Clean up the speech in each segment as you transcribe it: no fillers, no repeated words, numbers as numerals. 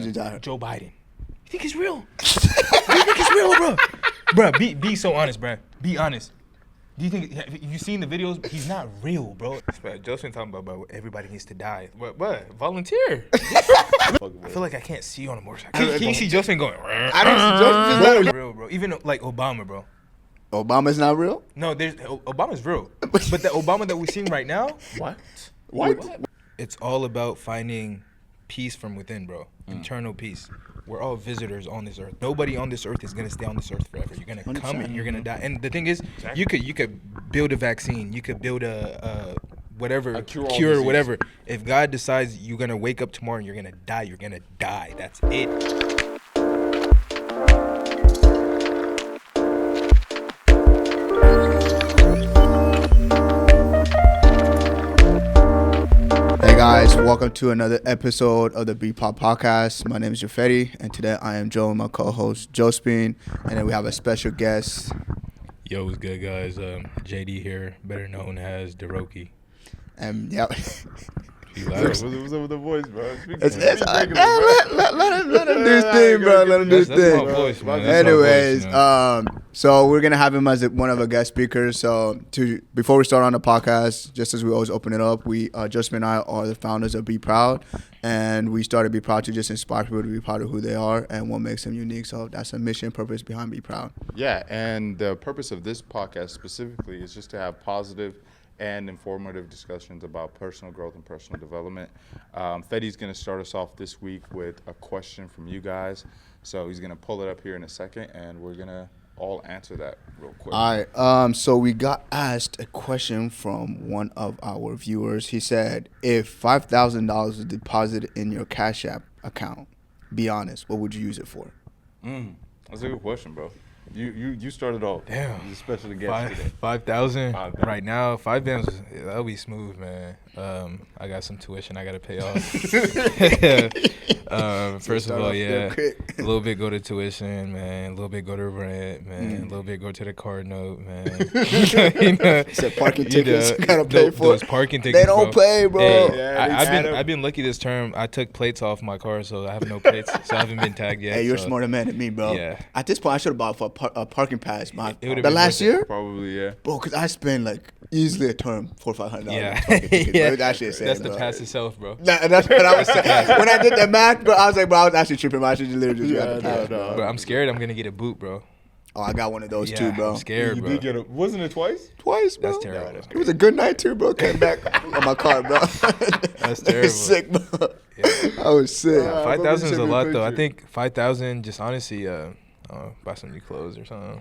intelligence out here. Joe Biden. You think he's real? You think he's real, bro? Bro, be so honest, bro. Be honest. Do you think, have you seen the videos? He's not real, bro. Josephine talking about everybody needs to die. What? Volunteer. I feel like I can't see you on a motorcycle. Can you see Josephine going? I don't see Josephine not real, bro. Even like Obama, bro. Obama's not real? No, Obama's real. But the Obama that we're seeing right now, What? it's all about finding peace from within, bro. Internal peace. We're all visitors on this earth. Nobody on this earth is gonna stay on this earth forever. You're gonna come and you're gonna die. And the thing is, you could build a vaccine. You could build a cure, whatever. If God decides you're gonna wake up tomorrow and you're gonna die, you're gonna die. That's it. Guys, welcome to another episode of the Bproud Podcast. My name is Jafeti, and today I am Joe and my co-host Josephine, and then we have a special guest. Yo, what's good, guys? JD here, better known as Diroke. And yeah. What's up with the voice, bro? Let him do his thing, bro. Let him do his thing. My voice, man. Anyways, my voice, so we're gonna have him as one of our guest speakers. So before we start on the podcast, just as we always open it up, Justin and I are the founders of Bproud, and we started Bproud to just inspire people to be proud of who they are and what makes them unique. So that's the mission purpose behind Bproud. Yeah, and the purpose of this podcast specifically is just to have positive and informative discussions about personal growth and personal development. Fetty's going to start us off this week with a question from you guys. So he's going to pull it up here in a second, and we're going to all answer that real quick. All right. So we got asked a question from one of our viewers. He said, if $5,000 was deposited in your Cash App account, be honest, what would you use it for? That's a good question, bro. You started off. Damn. You special guest today. 5,000 right now. 5 bands, that'll be smooth, man. I got some tuition I gotta pay off. First of all, yeah, a little bit go to tuition, man. A little bit go to rent, man. A little bit go to the card note, man. Said parking tickets. You gotta pay for those parking tickets. They don't pay, bro. Hey, I've been lucky this term. I took plates off my car, so I have no plates. So I haven't been tagged yet. Hey, you're a smarter man than me, bro. Yeah. At this point, I should have bought for a parking pass. The last year, Probably, yeah. bro, because I spend like easily a term $400 or $500. Yeah. Yeah. That shit is That's bro. the pass itself, bro. That's what I was saying. When I did that math, bro, I was like, bro, I was actually tripping. I should literally just got the pass, bro. Bro, I'm scared I'm gonna get a boot, bro. Oh, I got one of those too, bro. I'm scared, You bro. did get wasn't it twice? Twice, bro. That's terrible. It was a good night too, bro. Came back on my car, bro. That's terrible. Sick, bro. Yeah. I was sick. 5,000 is a lot, though. I think 5,000, just honestly, buy some new clothes or something.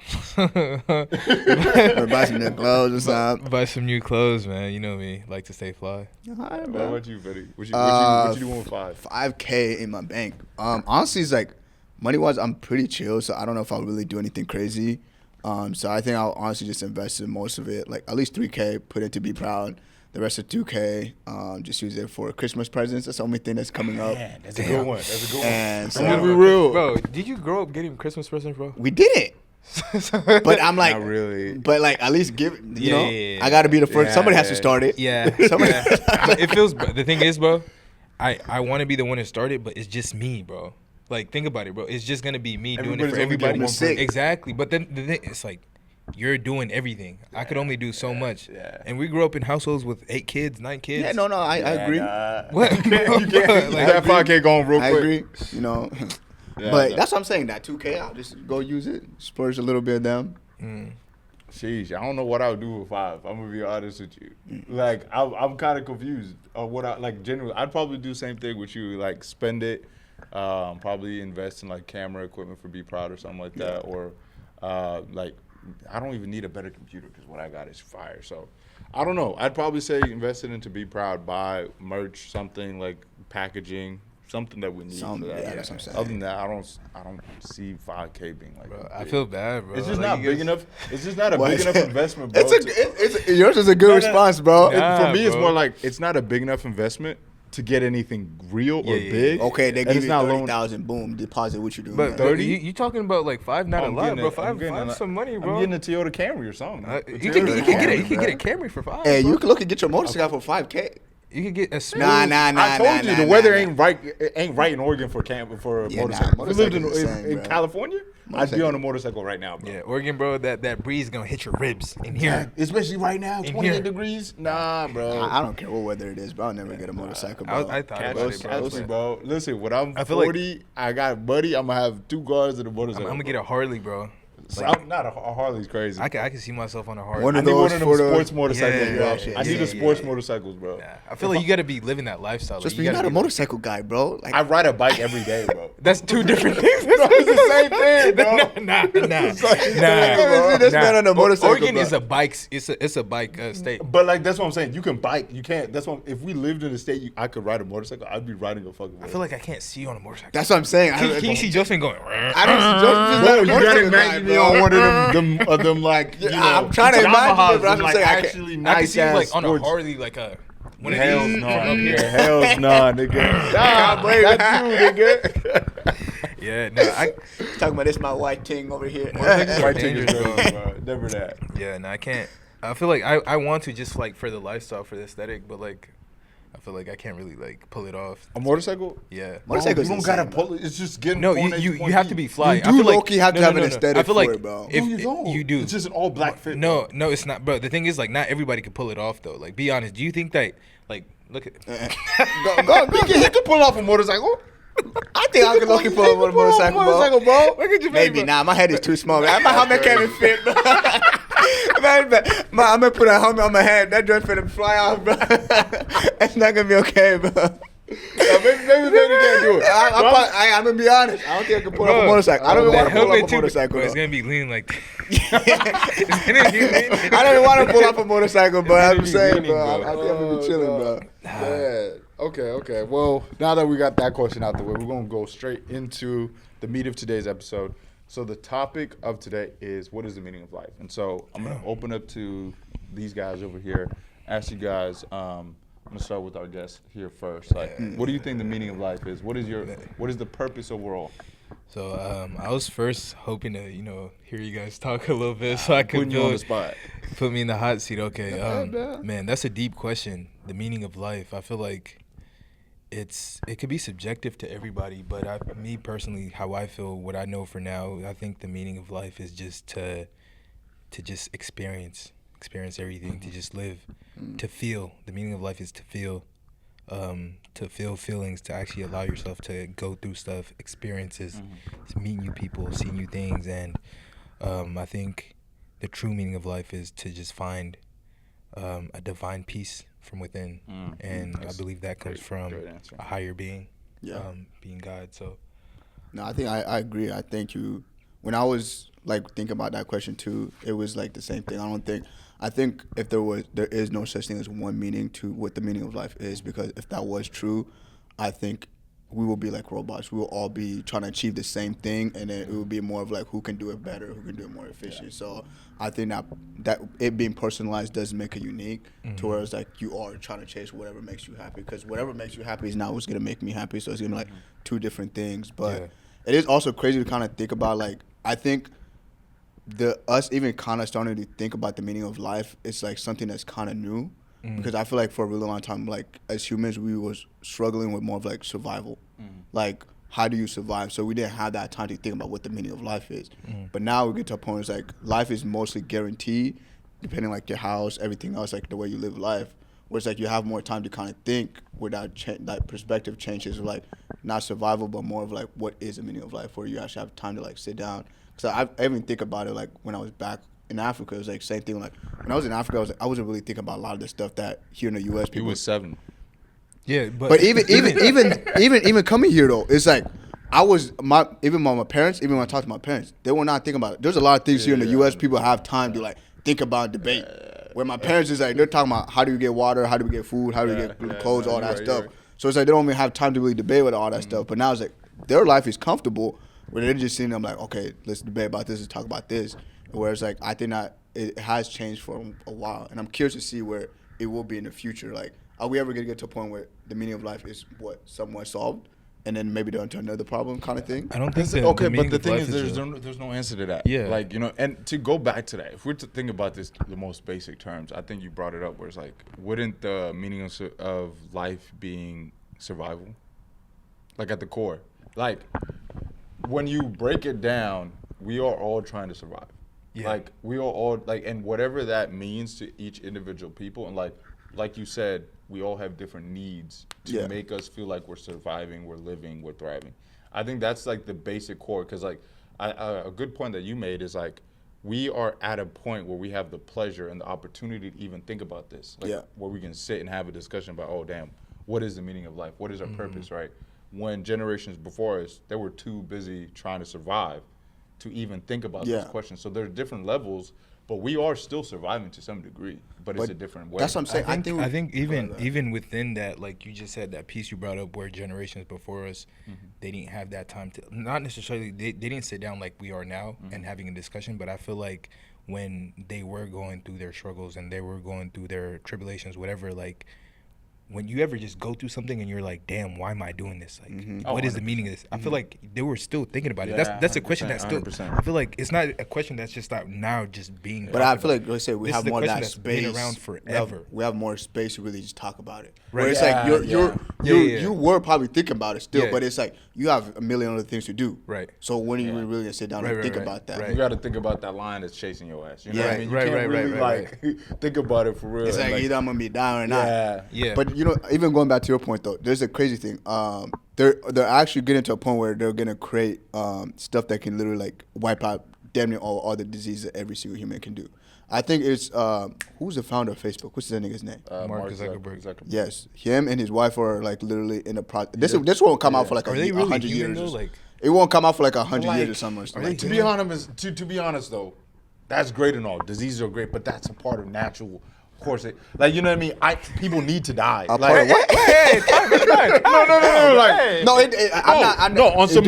Or buy some new clothes or something. Buy some new clothes, man. You know me, like to stay fly. All right, What bro. about you, Fetty? What you doing with 5? 5K in my bank. Honestly, it's like money-wise, I'm pretty chill, so I don't know if I'll really do anything crazy. So I think I'll honestly just invest in most of it, like at least 3K, put it to Bproud. The rest of 2K, just use it for Christmas presents. That's the only thing that's coming up. Man, that's a good one. That's a good one. And so, I'm gonna be real. Bro, did you grow up getting Christmas presents, bro? we didn't. But I'm like, Not really. but like at least give, you know, Yeah. I got to be the first. Yeah, Somebody has to yeah. start it. Yeah. Somebody- But it feels, the thing is, bro, I want to be the one to start it, but it's just me, bro. Like, think about it, bro. It's just going to be me doing it for Everybody's only everybody. getting one person. Exactly. But then the thing, it's like, you're doing everything. I could only do so much. Yeah. And we grew up in households with 8 kids, 9 kids. Yeah, no, I agree. What? You can't. That 5K going real I quick. agree. You know, Yeah, but no. that's what I'm saying. That 2K, I'll just go use it, splurge a little bit of them. Sheesh, I don't know what I would do with 5. I'm gonna be honest with you. Like, I'm kind of confused of what I like. Generally, I'd probably do the same thing with you. Like, spend it, probably invest in like camera equipment for Bproud or something like that, or like I don't even need a better computer because what I got is fire. So I don't know. I'd probably say invest it into Bproud, buy merch, something like packaging. Something that we need for that. Yeah, that's what I'm saying. Other than that, I don't see 5K being like. Bro, I big. feel bad, bro. It's just Like, not you big guys- enough. It's just not a What? big enough investment, bro. Yours is a good response, bro. Nah. For me, it's bro. more like it's not a big enough investment to get anything real or Yeah. big. Okay, they And give it's you not loan- 30,000, boom, deposit. What you doing? But man? 30? you talking about like 5, not a lot, bro. 5 some money, bro. I'm getting a Toyota Camry or something. You can get a Camry for 5. Hey, bro. you can look and get your motorcycle for 5K. You could get a smooth. Nah. I told you the weather nah. ain't right. It ain't right in Oregon for a Yeah, motorcycle. If we lived motorcycles is the in same, California, I'd be Motorcycle. on a motorcycle right now, bro. Yeah, Oregon, bro. That breeze is gonna hit your ribs in here. Especially right now, In 28 here. degrees. Nah, bro. I don't care what weather it is, bro. I'll never get a motorcycle, bro. I thought Catch about me, it, bro. catch me, bro. Listen, when I'm I feel like- 40, I got a buddy. I'm gonna have 2 cars and a I'm motorcycle. gonna get a Harley, bro. So Like, I'm not a Harley's crazy. I can see myself on a Harley. One I of need one those of them for the- sports motorcycles, Yeah, bro. yeah, I need yeah, a sports yeah. motorcycles, bro. Yeah, I feel like you gotta be living that lifestyle. Just like, you're you not a gotta be- motorcycle guy, bro. Like, I ride a bike every day, bro. That's two different things. It's the same thing, bro. Nah. This man on a motorcycle, Oregon bro. is a bikes. It's a bike state. But like that's what I'm saying. You can bike. You can't. That's what. If we lived in a state, I could ride a motorcycle. I'd be riding a fucking. I feel like I can't see you on a motorcycle. That's what I'm saying. Can you see Justin going? I don't see Justin's Bro, not a you gotta motorcycle guy, imagine me bro. on one of them like. You know, I'm trying to imagine Yamahas it, but I'm and, saying I can't- actually I can nice see you like ass on a sports. Harley, like a one of Hell these no, from up here. hell no, nigga. Nah, believe it. that's you, nigga. Yeah, no, I Talking about this, my white ting over here. Motorcycles are White chick is dangerous, crazy, bro. bro. Never that. Yeah, no, I can't. I feel like I want to just like for the lifestyle, for the aesthetic, but like I feel like I can't really like pull it off. A motorcycle? Yeah. Motorcycles You don't insane, gotta bro. pull it. It's just getting. No, from point A to you point have B. to be fly. You I do feel like, low-key have to have an aesthetic I feel like for it, bro. If No, you don't. you do, It's just an all black fit. no, it's not, bro. The thing is, like, not everybody can pull it off though. Like, be honest. Do you think that, like, look at? Go. He could pull off a motorcycle. I think I could look for a motorcycle, bro. Look at your Maybe face, nah. My head is too small. Man. My helmet can't even fit, bro. Man, I'm gonna put a helmet on my head. That joint finna fly off, bro. It's not gonna be okay, bro. Maybe they can't do it. I'm gonna be honest. I don't think I can pull off a motorcycle. I don't even want to pull off a motorcycle. Bro, it's though. gonna be leaning like. It's gonna be leaning. I don't even want to pull off a motorcycle, bro. I'm be just saying, leaning, bro. bro. I think I'm gonna be chilling, bro. Yeah. Okay. Well, now that we got that question out the way, we're gonna go straight into the meat of today's episode. So the topic of today is what is the meaning of life? And so I'm gonna open up to these guys over here. Ask you guys. I'm gonna start with our guest here first. Like, what do you think the meaning of life is? What is the purpose overall? So I was first hoping to hear you guys talk a little bit so I could Putting you on the spot. put me in the hot seat. Okay, nah. man, that's a deep question. The meaning of life. I feel like it could be subjective to everybody, but me personally, how I feel, what I know for now, I think the meaning of life is just to just experience everything, to just live, to feel. The meaning of life is to feel feelings, to actually allow yourself to go through stuff, experiences, to meet new people, see new things, and I think the true meaning of life is to just find a divine peace from within, and I believe that comes from great answer. a higher being, Yeah. being God. So No, I think I agree. I think when I was like thinking about that question too, it was like the same thing. I think if there is no such thing as one meaning to what the meaning of life is, because if that was true, I think we will be like robots. We will all be trying to achieve the same thing, and then it will be more of like who can do it better, who can do it more efficient. Yeah. So I think that it being personalized does make it unique, to where it's like you are trying to chase whatever makes you happy, because whatever makes you happy is not what's gonna make me happy. So it's gonna be like two different things. But it is also crazy to kind of think about, like, I think us even kind of starting to think about the meaning of life, it's like something that's kind of new. Because I feel like for a really long time, like, as humans, we was struggling with more of like survival. Like, how do you survive? So we didn't have that time to think about what the meaning of life is. But now we get to a point where it's like life is mostly guaranteed, depending like your house, everything else, like the way you live life. Where it's like you have more time to kind of think without that perspective changes of like not survival, but more of like what is the meaning of life, where you actually have time to like sit down. Because I even think about it like when I was back in Africa, it was like same thing. Like when I was in Africa, I wasn't really thinking about a lot of the stuff that here in the U.S. He people. was 7. yeah, But even coming here though, it's like my parents, even when I talked to my parents, they were not thinking about it. There's a lot of things here in the U.S. people have time to like think about, debate. Where my parents is like they're talking about how do we get water, how do we get food, how do we get clothes, all that stuff. Right. So it's like they don't even have time to really debate with all that stuff. But now it's like their life is comfortable where they're just seeing them like, okay, let's debate about this, let's talk about this. Whereas like I think that it has changed for a while, and I'm curious to see where it will be in the future. Like, are we ever gonna get to a point where the meaning of life is somewhat solved, and then maybe they're onto another problem kind of thing. I don't think so. Okay, but the thing is, there's no answer to that. Yeah. Like, you know, and to go back to that, if we're to think about this, the most basic terms, I think you brought it up where it's like, wouldn't the meaning of life being survival? Like at the core. Like, when you break it down, we are all trying to survive. Yeah. Like, we are all, like, and whatever that means to each individual people, and like you said, we all have different needs to make us feel like we're surviving, we're living, we're thriving. I think that's like the basic core, because like a good point that you made is like, we are at a point where we have the pleasure and the opportunity to even think about this, like where we can sit and have a discussion about, oh damn, what is the meaning of life? What is our purpose, right? When generations before us, they were too busy trying to survive to even think about these questions. So there's different levels, but we are still surviving to some degree, but it's a different way. That's what I'm saying. I think even within that, like you just said, that piece you brought up where generations before us, they didn't have that time to, not necessarily, they didn't sit down like we are now and having a discussion, but I feel like when they were going through their struggles and they were going through their tribulations, whatever, like, when you ever just go through something and you're like, damn, why am I doing this? Like, what is the meaning of this? I feel like they were still thinking about it. That's a question that's still, 100%. I feel like it's not a question that's just not now just being. But I feel like, let's say we have more of that space. Been around forever. We have more space to really just talk about it. Right. Where it's like you were probably thinking about it still, but it's like you have a million other things to do. Right. So when are you really gonna sit down and think about that? Right. You got to think about that line that's chasing your ass. You know what I mean? You can't really think about it for real. It's like either I'm gonna be down or not. Yeah. But you know, even going back to your point though, there's a crazy thing. They're actually getting to a point where they're gonna create stuff that can literally like wipe out damn near all the diseases that every single human can do. I think it's who's the founder of Facebook? What's that nigga's name? Mark Zuckerberg. Yes, him and his wife are like literally in the process. This won't come out for like 100 years. Though? Like, it won't come out for like 100 years or something. To be honest though, that's great and all. Diseases are great, but that's a part of natural. Of course, like, you know what I mean. People need to die. Like, no. On some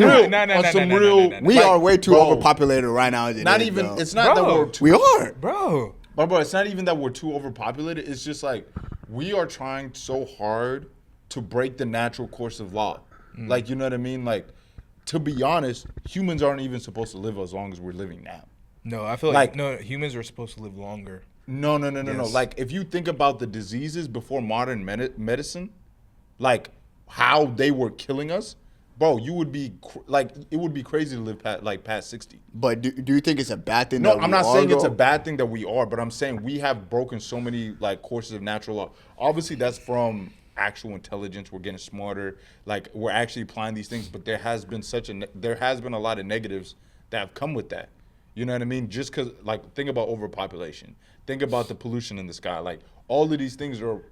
real. We are way too overpopulated right now. Not even. It's not that we're too. We are, bro. But it's not even that we're too overpopulated. It's just like we are trying so hard to break the natural course of law. Like, you know what I mean. Like, to be honest, humans aren't even supposed to live as long as we're living now. No, I feel like no, humans are supposed to live longer. No. Like, if you think about the diseases before modern medicine, like how they were killing us, bro, you would be it would be crazy to live past 60. But do you think it's a bad thing? No, I'm not saying it's a bad thing that we are, but I'm saying we have broken so many like courses of natural law. Obviously, that's from actual intelligence. We're getting smarter. Like, we're actually applying these things, but there has been a lot of negatives that have come with that. You know what I mean? Just because, like, think about overpopulation. Think about the pollution in the sky. Like, all of these things are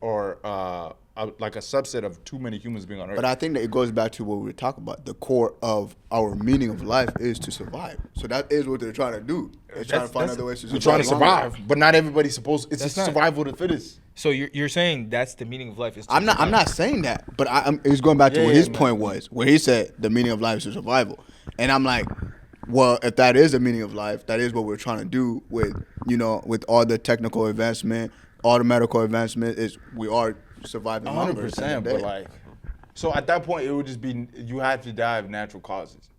like a subset of too many humans being on Earth. But I think that it goes back to what we were talking about. The core of our meaning of life is to survive. So that is what they're trying to do. They're trying to find other ways to survive. They're trying to survive, but not everybody's supposed. It's survival of the fittest. So you're saying that's the meaning of life is to I'm not saying that, but it's going back to what his point was, where he said the meaning of life is survival. And I'm like, well, if that is the meaning of life, that is what we're trying to do with, with all the technical advancement, all the medical advancement, is we are surviving longer. 100%, but like, so at that point, it would just be, you have to die of natural causes.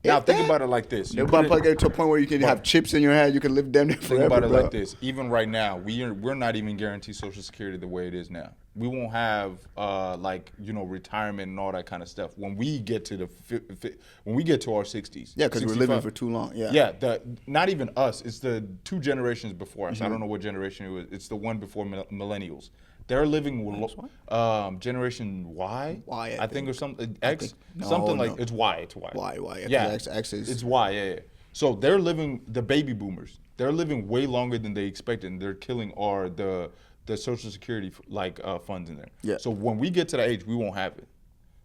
Now, think about it like this. They're about to get to a point where you can have chips in your head, you can live damn near forever. Think about it like this. Even right now, we're not even guaranteed Social Security the way it is now. We won't have retirement and all that kind of stuff when we get to our 60s. Yeah, because we're living for too long. Yeah. Not even us. It's the two generations before us. I don't know what generation it was. It's the one before millennials. They're living Generation Y. I think, or something. X. Something like it's Y. It's Y. Y. Yeah. X is. It's Y. Yeah. So they're living, the baby boomers. They're living way longer than they expected, and they're killing the Social Security funds in there. Yeah. So when we get to that age, we won't have it.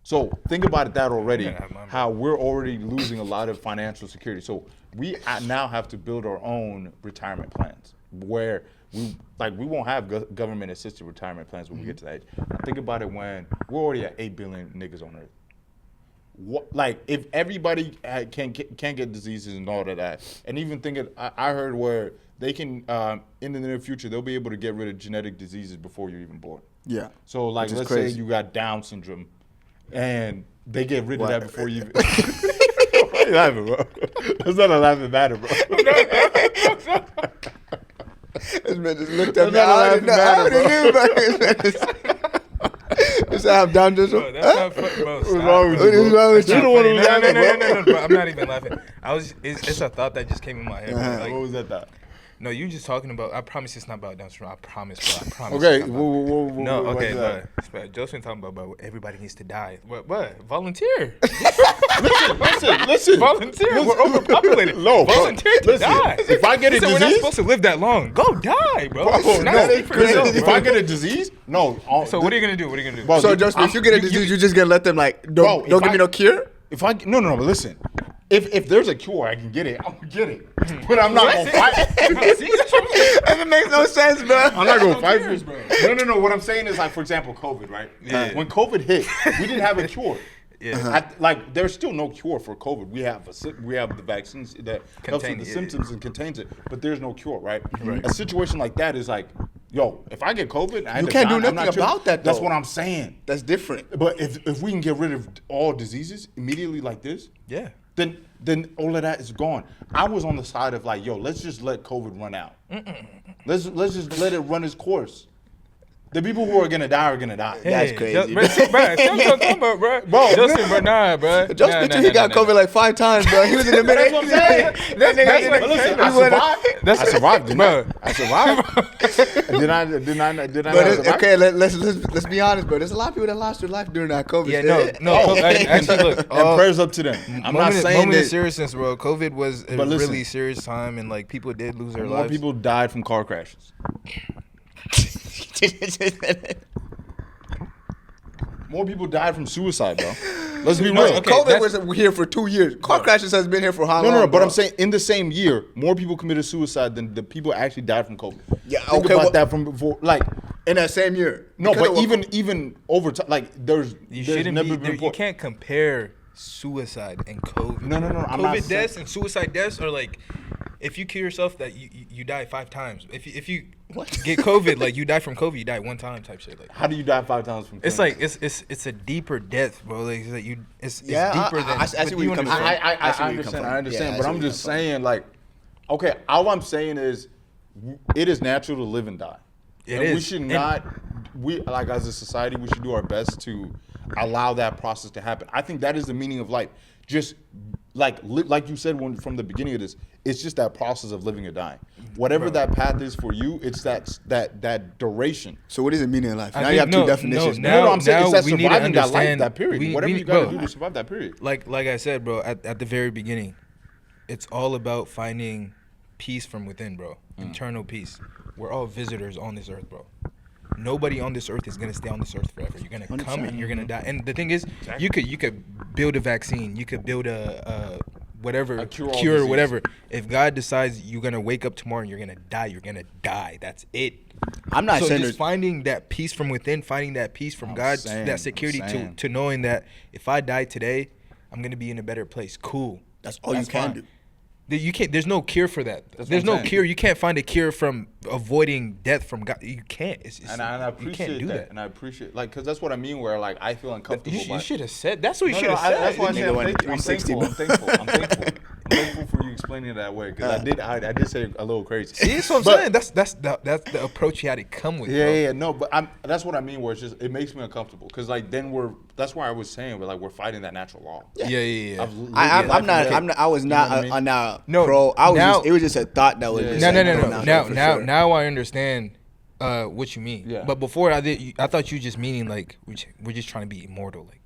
So think about that already, how we're already losing a lot of financial security. So we now have to build our own retirement plans where we won't have government assisted retirement plans when we get to that age. Now think about it when we're already at 8 billion niggas on Earth. If everybody can't get diseases and all of that, and even I heard where they can, in the near future, they'll be able to get rid of genetic diseases before you're even born. Yeah. So let's say you got Down syndrome, and they get rid of that before you. Why are you laughing, bro? That's not a laughing matter, bro. This man just looked at me. I already knew, Is that I'm down just? Bro, that's not funny, bro. What's wrong with you? What is wrong with you? You don't want to laugh, No, bro. I'm not even laughing. It's a thought that just came in my head. Bro. Like, What was that thought? no, you just talking about. I promise it's not about Down syndrome. I promise, bro. I promise. Okay. it's not about- No, what's okay, that? but Josephine talking about everybody needs to die. What? Volunteer. Listen. Volunteer. We're overpopulated. No, bro. Volunteer to Listen, die. if I get a Listen, we're not disease- supposed to live that long. Go die, bro. Bro, Not no, speak for listen, yourself, if bro. I get a disease, no. So what are you gonna do? What are you gonna do? Bro, So just if you get a disease, you just gonna let them like don't Bro, give me no cure? If I no, but listen. If there's a cure, I can get it. I'm gonna get it, but I'm not gonna fight. It makes no sense, bro. I'm not gonna fight for it. No. What I'm saying is like, for example, COVID, right? Yeah. When COVID hit, we didn't have a cure. Yeah. Like there's still no cure for COVID. We have the vaccines that helps with the symptoms and contains it, but there's no cure, right? A situation like that is like, yo, if I get COVID, You can't do nothing about that, That's though. what I'm saying. That's different. But if we can get rid of all diseases immediately like this, Yeah. then all of that is gone. I was on the side of like, yo, let's just let COVID run out. Let's just let it run its course. The people who are gonna die are gonna die. That's crazy, Bro. Justin, bro, nah, bro. Justin, he got COVID like 5 times, bro. He was in the middle. That's what I'm saying. That nigga, But listen, I survived. Didn't I? I survived. Did I not survive? Okay, let's be honest, bro. There's a lot of people that lost their life during that COVID. Yeah, shit. no. Actually, look. And prayers up to them. I'm not saying moment of that seriousness, bro. COVID was a But listen. really serious time, and like people did lose their more lives. people died from car crashes. More people died from suicide, bro. Let's be real. Okay, COVID was here for 2 years. Car crashes has been here for how long? No. But bro? I'm saying in the same year, more people committed suicide than the people actually died from COVID. Yeah, Think okay, about well- that from before. Like, in that same year. no, Because but of- even over time, like there's You never been. you can't compare suicide and COVID. No, I'm not COVID saying- deaths and suicide deaths are like, if you kill yourself, that you die 5 times. If you get COVID, like you die from COVID, you die 1 time type shit. Like How do you die 5 times from? it's cancer? like it's a deeper death, bro. Like it's Yeah, deeper than. I see but where you're coming from. I I see where you come understand. from. I understand, Yeah, but I see I'm where you just come from. saying, like, okay, all I'm saying is, it is natural to live and die. It and we is. should And- not. We like as a society, we should do our best to allow that process to happen. I think that is the meaning of life. Just like you said from the beginning of this, it's just that process of living or dying. Whatever that path is for you, it's that duration. So what is the meaning of life? I Now you have think- two no, definitions. no, I'm saying it's now that we need to surviving that life, understand- that period. we- Whatever we- you got to bro, do to survive that period. like I said, bro, at the very beginning, it's all about finding peace from within, bro. Internal peace. We're all visitors on this earth, bro. Nobody on this earth is gonna stay on this earth forever. You're gonna come and you're gonna die. And the thing is, you could build a vaccine, you could build a whatever A cure-all cure or disease. whatever. If God decides you're gonna wake up tomorrow and you're gonna die, you're gonna die. That's it. I'm not so saying just there's- finding that peace from within, finding that peace from God, that security to knowing that if I die today, I'm gonna be in a better place. Cool. That's all you can do. You can't. There's no cure for that. That's There's what I'm no saying. cure. You can't find a cure from avoiding death from God. You can't. And I you appreciate can't do that. And I appreciate, like, because that's what I mean, where, like, I feel uncomfortable. You by it. should have said. That's what you No, should have I- said. That's why I Nigga say I'm went thankful. I'm 360, thankful. I'm thankful. I'm thankful for you explaining it that way, because I did say it a little crazy. See, that's what I'm saying. That's the approach you had to come with. bro. Yeah. No, but that's what I mean. Where it's just, it makes me uncomfortable, because like then that's why I was saying, we're fighting that natural law. Yeah. I've lived I'm life not. and I'm not. I was You know not. what I mean? No, pro. I was. now- Just, it was just a thought that was. Yeah. Just No. like going out there for sure. Now I understand what you mean. Yeah. But before I thought you just meaning like we're just trying to be immortal, like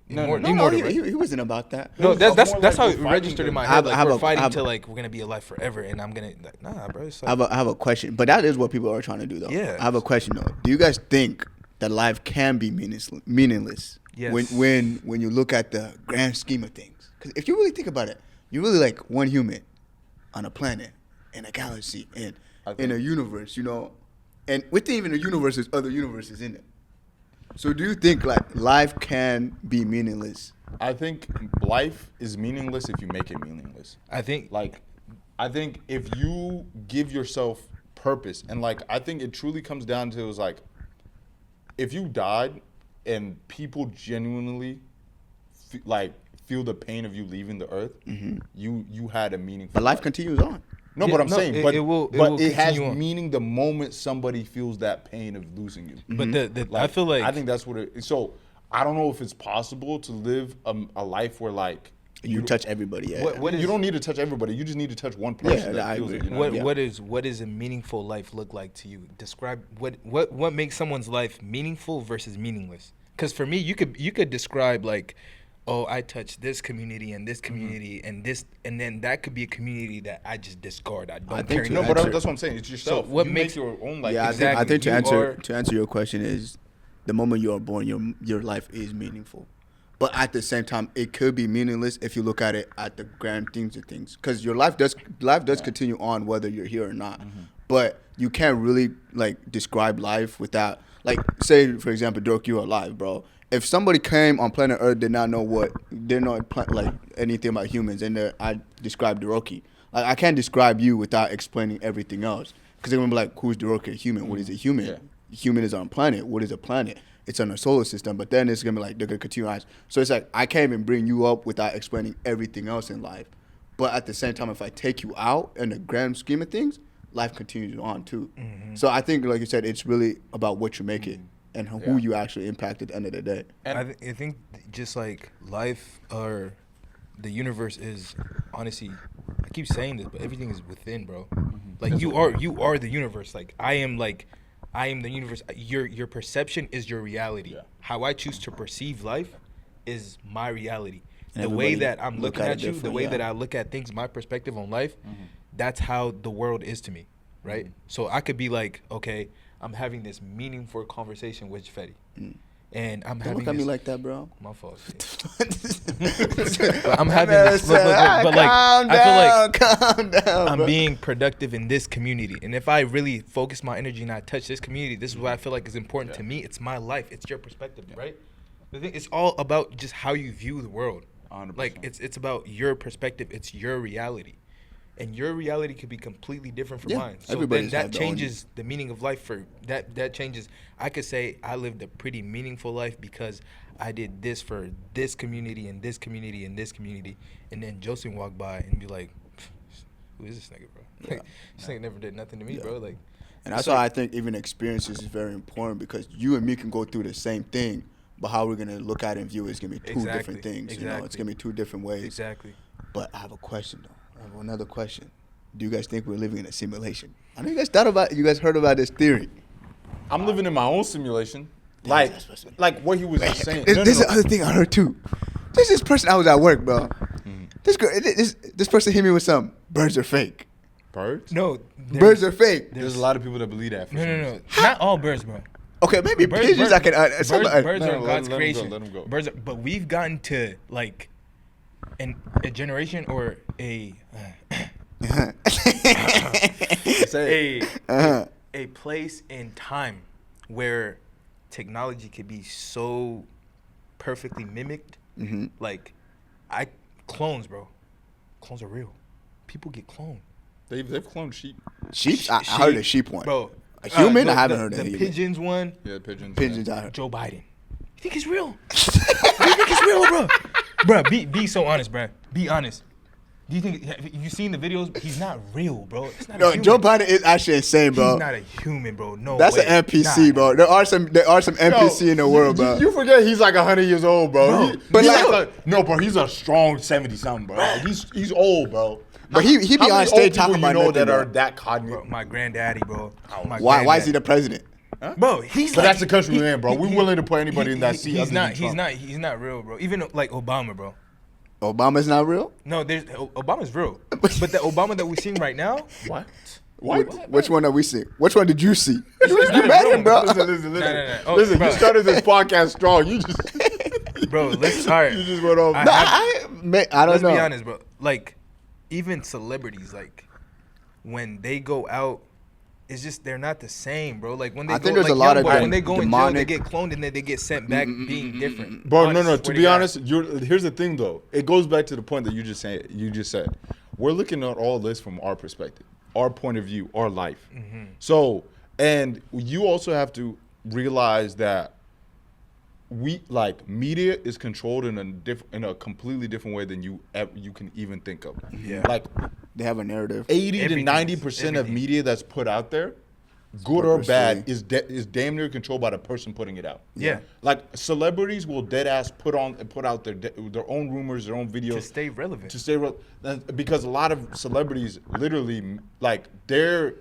No, immortal. right? he wasn't about that. No, It was that's more that's like how we're it fighting registered in them. my I head. have- Like I have we're a- fighting I have- till like we're gonna be alive forever, and I'm gonna like, nah, bro. It's I like, have a question, but that is what people are trying to do, though. Yeah. I have a question though. Do you guys think that life can be meaningless? Yes. When you look at the grand scheme of things, because if you really think about it, you're really like one human on a planet, in a galaxy, in a universe, you know, and within even the universe, there's other universes in it. So do you think like life can be meaningless? I think life is meaningless if you make it meaningless. I think Like, I think if you give yourself purpose, and like, I think it truly comes down to, is like, if you died and people genuinely feel the pain of you leaving the earth, you had a meaningful. But life continues on. No, Yeah, but I'm no, saying, it but will it has continue on. meaning the moment somebody feels that pain of losing you. But I feel like I think that's what it. So I don't know if it's possible to live a life where like You touch everybody. Yeah. you don't need to touch everybody. You just need to touch one person Yeah, I that feels agree. it. You know? what is a meaningful life look like to you? Describe what makes someone's life meaningful versus meaningless. Because for me, you could describe like, oh, I touch this community and this community and this, and then that could be a community that I just discard. I don't care. No, but that's what I'm saying. It's yourself. So what you makes make your own life. Yeah, Exactly. I think You to answer your question is, the moment you are born, your life is meaningful. But at the same time, it could be meaningless if you look at it at the grand themes of things. Because your life does continue on whether you're here or not. But you can't really like describe life without, like, say for example, Diroke, you are alive, bro. If somebody came on planet Earth, did not know like anything about humans, and I described Diroke, like I can't describe you without explaining everything else. Because they're gonna be like, who's Diroke? A human? What is a human? Yeah. Human is on a planet. What is a planet? It's on a solar system. But then it's gonna be like they're gonna continue on. So it's like I can't even bring you up without explaining everything else in life. But at the same time, if I take you out in the grand scheme of things, life continues on too. So I think, like you said, it's really about what you make it and who you actually impact at the end of the day. I think just like life or the universe is honestly, I keep saying this, but everything is within, bro. Like you are the universe. Like I am the universe. Your perception is your reality. Yeah. How I choose to perceive life is my reality. And The way everybody that I'm look looking at it at you, the different, way yeah. that I look at things, my perspective on life, that's how the world is to me, right? So I could be like, okay, I'm having this meaningful conversation with Fetty. And I'm Don't having look at me this, like that, bro. my fault. But I'm having this, but like I feel like calm down. I'm bro. being productive in this community, and if I really focus my energy and I touch this community, this is what I feel like is important to me. It's my life. It's your perspective, right? The thing, it's all about just how you view the world. 100%. Like it's about your perspective. It's your reality, and your reality could be completely different from Yeah, mine. So everybody's then have that their own- changes the meaning of life for that. That changes. I could say I lived a pretty meaningful life because I did this for this community and this community and this community, and then Joseph walk by and be like, "Who is this nigga, bro? Yeah. Like, this nigga never did nothing to me, Yeah. bro." Like, And that's why I think even experiences is very important, because you and me can go through the same thing, but how we're gonna look at it and view it is gonna be two different things. You know, it's Exactly. gonna be two different ways. exactly. But I have a question though. I have another question. Do you guys think we're living in a simulation? I know you guys heard about this theory. I'm living in my own simulation. Like what he was just saying. This No, is no, the other thing I heard too. There's this person, I was at work, bro. This girl, this person hit me with some birds are fake. Birds? No, Birds are fake. There's a lot of people that believe that. For some No. reason. Not all birds, bro. Okay, maybe pigeons I can. Birds No, are let 'em God's go, creation. let 'em go. Birds, but we've gotten to like a generation or a Say it. a place in time where technology could be so perfectly mimicked. Like clones, bro. Clones are real. People get cloned. They've cloned sheep. Sheep? I heard a sheep one. Bro. A human? no, I haven't heard of the a human. pigeons one. Yeah, pigeons. Pigeons I heard. Joe Biden. You think it's real? You think it's real, bro? Bro, be so honest, bro. Be honest. Do you think have you seen the videos? He's not real, bro. It's not a No, human. Joe Biden is actually insane, bro. He's not a human, bro. No That's way. an NPC, Nah. bro. There are some NPC in the world, bro. You forget he's like 100 years old, bro. but He's like- no, bro. He's a strong 70-something, bro. Like, he's old, bro. But he be How on many stage old talking people about you know nothing, that bro. are that cognitive. Bro, my granddaddy, bro. My Why is he granddaddy. the president? Bro, he's But like, that's the country we're in, bro. We're willing to put anybody in that seat. He's other than not. Trump. He's not real, bro. Even like Obama, bro. Obama's not real? No, Obama's real. But the Obama that we're seeing right now, What? Which one are we seeing? Which one did you see? You not a met real him, bro. Listen. No. Oh, Listen, bro. you started this podcast strong. You just, bro. Let's start. you just went off. I No, have- I don't Let's know. be honest, bro. Like, even celebrities, like, when they go out, it's just they're not the same, bro. Like when they I go, think there's like a lot Young of Boy, when they go in jail, they demonic- get cloned and then they get sent back being different. Bro, Honest, no. swear To be God. honest, here's the thing, though. It goes back to the point that you just said. We're looking at all this from our perspective, our point of view, our life. So, and you also have to realize that media is controlled in a completely different way than you can even think of. Yeah. Like They have a narrative. 80 to 90% of media that's put out there, good or bad, is damn near controlled by the person putting it out. Yeah. Like celebrities will dead ass put out their own rumors, their own videos To stay relevant. Because a lot of celebrities literally like their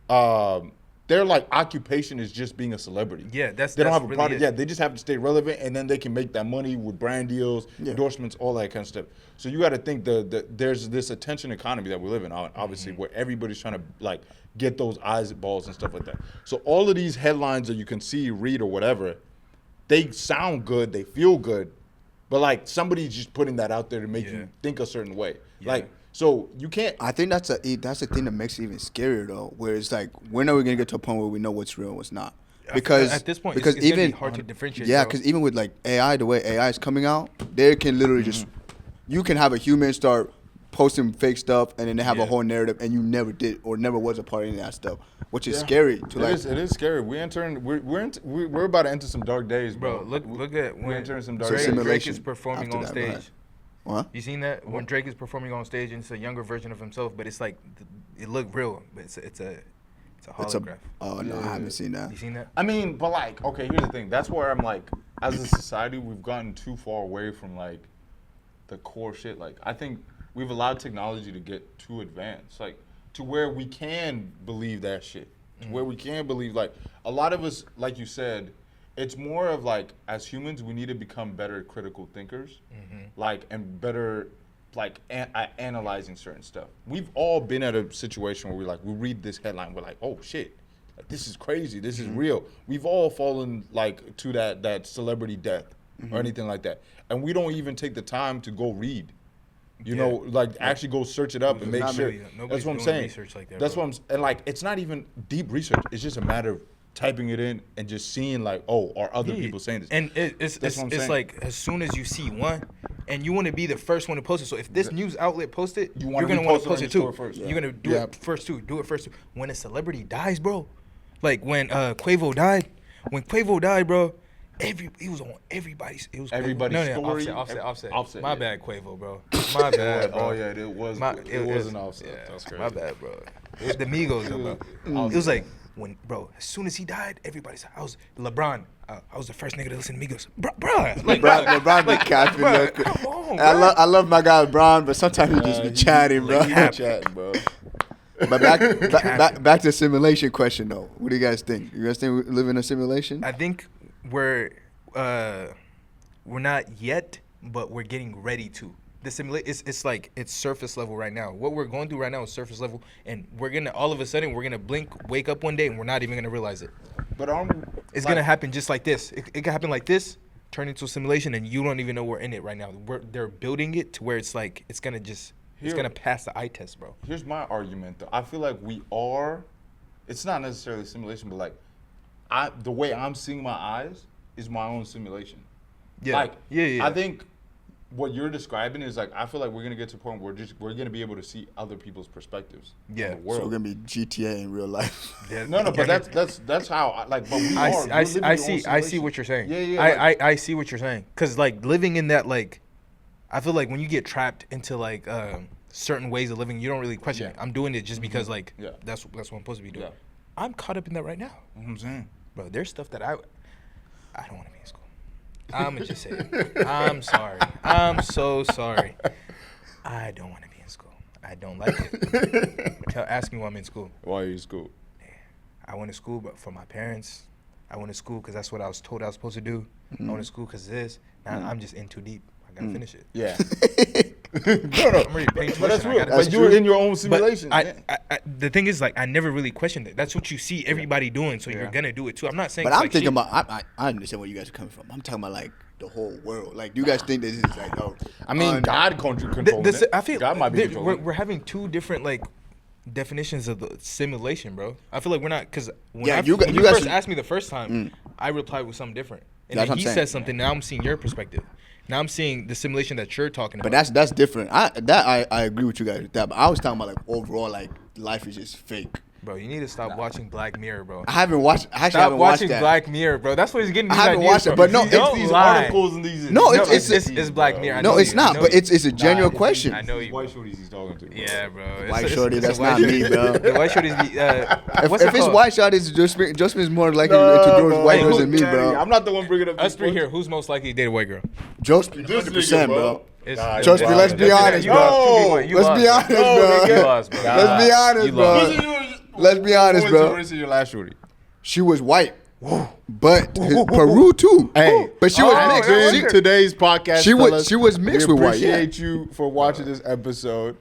like occupation is just being a celebrity. Yeah, they don't have a really product. it. Yeah, they just have to stay relevant, and then they can make that money with brand deals, endorsements, all that kind of stuff. So you got to think there's this attention economy that we live in, obviously, where everybody's trying to like get those eyeballs and stuff like that. So all of these headlines that you can see, read, or whatever, they sound good, they feel good, but like somebody's just putting that out there to make you think a certain way. Yeah. Like, so you can't. I think that's the thing that makes it even scarier though. Where it's like, when are we gonna get to a point where we know what's real and what's not? Because at this point, because it's even gonna be hard to differentiate. Yeah, bro. because even with like AI, the way AI is coming out, they can literally just, you can have a human start posting fake stuff, and then they have a whole narrative, and you never did or never was a part of any of that stuff, which is scary. It is scary. We're about to enter some dark days, bro. Look at when entering some dark Drake, days. Drake is performing After on that, stage. What? You seen that when Drake is performing on stage and it's a younger version of himself, but it's like it looked real, but it's a holograph. Oh no, I haven't seen that. You seen that? I mean, but like, okay, here's the thing. That's where I'm like, as a society, we've gotten too far away from like the core shit. Like, I think we've allowed technology to get too advanced, like to where we can believe that shit, to where we can believe like a lot of us, like you said, it's more of like as humans we need to become better critical thinkers, like and better like analyzing certain stuff. We've all been at a situation where we read this headline, we're like, oh shit, like, this is crazy, this is real. We've all fallen like to that celebrity death or anything like that, and we don't even take the time to go read. You know, like actually go search it up and make sure. That's what I'm saying. That's what I'm. And like, it's not even deep research. It's just a matter of typing it in and just seeing like, oh, are other people saying this? And it's like as soon as you see one, and you want to be the first one to post it. So if this news outlet posts it, you're gonna want to post it too. You're gonna do it first too. Do it first too. When a celebrity dies, bro, like when Quavo died. When Quavo died, bro, he was on everybody's. It was everybody's story. Offset. My bad, Quavo, bro. My bad, bro. Oh yeah, it was an Offset. Yeah, That's crazy. my bad, bro. It was the Migos, though, bro. It was like when, bro. As soon as he died, everybody said, "I was LeBron. I was the first nigga to listen to Migos, bro." Like LeBron be capping. Come on, bro. I love my guy LeBron, but sometimes he just be chatting, bro. Chatting, bro. But back to the simulation question though. What do you guys think? You guys think we live in a simulation? I think we're not yet, but we're getting ready to. The simulate it's like it's surface level right now. What we're going through right now is surface level, and we're gonna all of a sudden we're gonna blink, wake up one day, and we're not even gonna realize it. But it's gonna happen just like this. It can happen like this, turn into a simulation, and you don't even know we're in it right now. They're building it to where it's like it's gonna pass the eye test, bro. Here's my argument though. I feel like we are. It's not necessarily a simulation, but like the way I'm seeing my eyes is my own simulation. Yeah. Like, yeah. I think what you're describing is like, I feel like we're gonna get to a point where we're gonna be able to see other people's perspectives. Yeah. On the world. So we're gonna be GTA in real life. Yeah. No, but that's how but we are. I see what you're saying. Yeah. I see what you're saying. Cause like living in that I feel like when you get trapped into certain ways of living, you don't really question it. I'm doing it just because that's what I'm supposed to be doing. Yeah. I'm caught up in that right now. You know what I'm saying? Bro, there's stuff that I don't want to be in school. I'm gonna just say it. I'm sorry. I'm so sorry. I don't want to be in school. I don't like it. Ask me why I'm in school. Why are you in school? Yeah. I went to school, but for my parents. I went to school because that's what I was told I was supposed to do. I went to school because of this. Now I'm just in too deep. I gotta finish it. Yeah. No. I'm ready to pay tuition. But that's real. But you're in your own simulation. But the thing is, I never really questioned it. That's what you see everybody doing, so you're gonna do it too. I'm not saying. But I'm thinking about. I understand where you guys are coming from. I'm talking about the whole world. Like, do you guys think this is I mean, God controlling it. I feel God might be controlling. We're having two different definitions of the simulation, bro. I feel like we're not because when you you guys first asked me the first time, I replied with something different, and then he said something. Now I'm seeing your perspective. Now I'm seeing the simulation that you're talking about. But that's different. I agree with you guys with that. But I was talking about overall life is just fake. Bro, you need to stop watching Black Mirror, bro. I haven't watched. I actually Stop haven't watched watching that. Black Mirror, bro. That's what he's getting. I haven't watched it, but no, It's these articles and these. No, it's Black Mirror. I No, know it's you, not. I know But you. it's a genuine question. I know you. White shorties he's talking to. Bro. Yeah, bro. White It's shorty, a that's white not me, bro. The white shorties be. If it's white shot, is Justman's more likely to grow white girls than me, bro. I'm not the one bringing up. Us three here. Who's most likely to date a white girl? Justman, 100%, bro. Trust me, let's be honest, bro. Let's be honest, bro. You lost, bro. Let's be honest, bro. Let's be honest, bro. What's your last shorty? She was white, but Peru too. Hey, but she was that's mixed. been today's podcast. She was mixed with white. We appreciate you for watching this episode.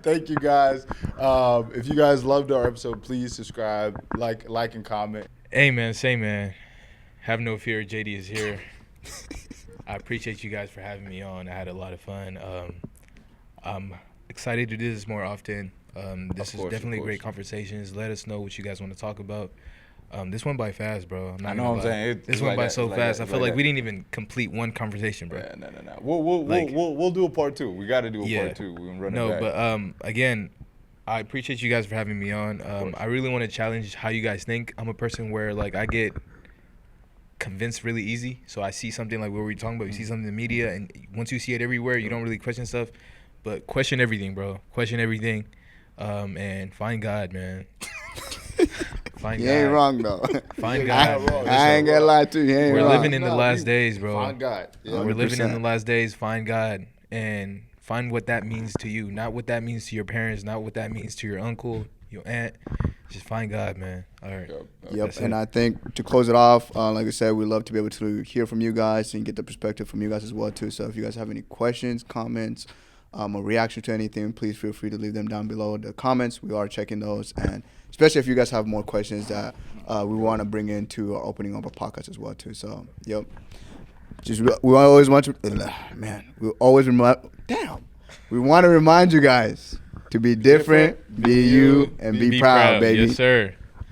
Thank you guys. If you guys loved our episode, please subscribe, like, and comment. Hey, man. Say, man. Have no fear. JD is here. I appreciate you guys for having me on. I had a lot of fun. I'm excited to do this more often. This is definitely great conversations. Let us know what you guys want to talk about. This went by fast, bro. I know what I'm saying. This went by so fast. I feel like we didn't even complete one conversation, bro. Yeah, no. We'll do a part 2. We got to do a part 2. We're running back. But again, I appreciate you guys for having me on. I really want to challenge how you guys think. I'm a person where like I get convinced really easy. So I see something like what we're talking about. You see something in the media, and once you see it everywhere, you don't really question stuff. But question everything, bro. Question everything. And find God, man. Find You God. ain't wrong though. Find God. I ain't gonna lie to you. You ain't We're wrong. living in the last days, bro. Find God. Yeah. We're living in 100%. the last days. Find God and find what that means to you. Not what that means to your parents. Not what that means to your uncle, your aunt. Just find God, man. All right. Yep, and I think to close it off, like I said, we'd love to be able to hear from you guys and get the perspective from you guys as well too. So if you guys have any questions, comments, or reaction to anything, please feel free to leave them down below in the comments. We are checking those, and especially if you guys have more questions that we want to bring into our opening of a podcast as well too. So yep, we always want to, we always we want to remind you guys to be different, be you, and be proud, baby. Yes, sir.